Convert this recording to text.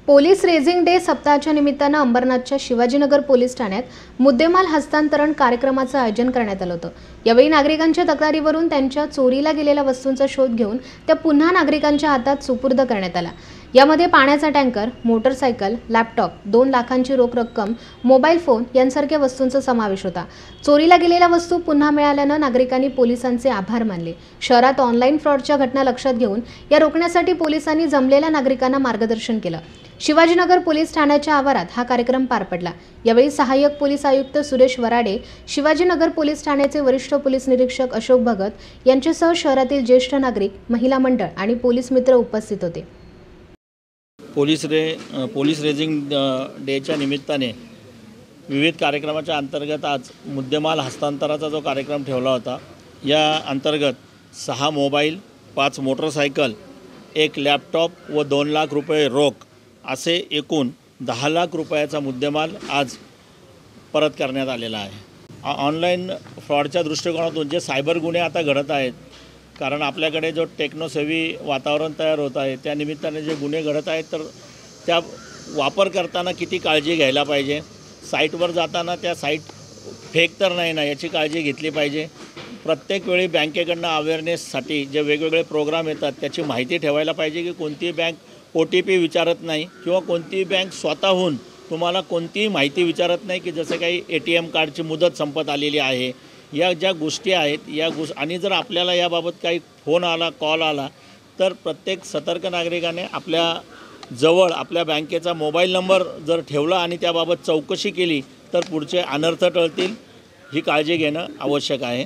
Police raising day सप्ताहाच्या निमित्तानं अंबरनाथच्या Shivajinagar police ठाण्यात मुद्देमाल हस्तांतरण कार्यक्रमाचं आयोजन करण्यात आलं होतं। यावेळी नागरिकांच्या तक्रारीवरून त्यांच्या चोरीला गेलेल्या वस्तूंचा शोध घेऊन त्या पुन्हा नागरिकांच्या हातात सुपूर्द करण्यात आला। यामध्ये पाण्याचा टँकर, मोटरसायकल, लॅपटॉप, 2 लाखांची रोख रक्कम, मोबाईल फोन यांसारख्या वस्तूंचा समावेश होता। चोरीला गेलेल्या वस्तू पुन्हा मिळाल्यानं नागरिकांनी पोलिसांचे आभार मानले। शहरात ऑनलाईन फ्रॉडच्या घटना लक्षात घेऊन या रोखण्यासाठी पोलिसांनी जमलेल्या नागरिकांना मार्गदर्शन केलं। शिवाजीनगर पोलीस ठाण्याच्या आवारात हा कार्यक्रम पार पडला। यावेळी सहाय्यक पोलीस आयुक्त सुरेश वराडे, शिवाजीनगर पोलीस ठाण्याचे वरिष्ठ पोलीस निरीक्षक अशोक भगत यांच्यासह शहरातील ज्येष्ठ नागरिक, महिला मंडळ आणि पोलीस मित्र उपस्थित होते। पोलीस रेझिंग डेच्या निमित्ताने विविध कार्यक्रमाच्या अंतर्गत आज मुद्देमाल हस्तांतराचा जो कार्यक्रम ठेवला होता, या अंतर्गत 6 मोबाईल, 5 मोटरसायकल, 1 लॅपटॉप व 2 लाख रुपये रोख असे एकूण 10 लाख रुपयाचा मुद्देमाल आज परत करण्यात आलेला आहे। ऑनलाईन फ्रॉडच्या दृष्टिकोनातून जे सायबर गुन्हे आता घडत आहेत, कारण आपल्याकडे जो टेक्नोसेवी वातावरण तयार होत आहे, त्या निमित्ताने जे गुन्हे घडत आहेत तर त्या वापर करताना किती काळजी घ्यायला पाहिजे, साईटवर जाताना त्या साईट फेक तर नाही ना याची काळजी घेतली पाहिजे। प्रत्येक वेळी बँकेकडनं अवेअरनेससाठी जे वेगवेगळे प्रोग्राम येतात त्याची माहिती ठेवायला पाहिजे की कोणतीही बँक OTP विचारत नाही किंवा कोणतीही बँक स्वतःहून तुम्हाला कोणतीही माहिती विचारत नाही की जसं काही ATM कार्डची मुदत संपत आलेली आहे। या ज्या गोष्टी आहेत आणि जर आपल्याला याबाबत काही फोन आला, कॉल आला तर प्रत्येक सतर्क नागरिकाने आपल्या आपल्या बँकेचा मोबाईल नंबर जर ठेवला आणि त्याबाबत चौकशी केली तर पुढचे अनर्थ टळतील। ही काळजी घेणं आवश्यक आहे।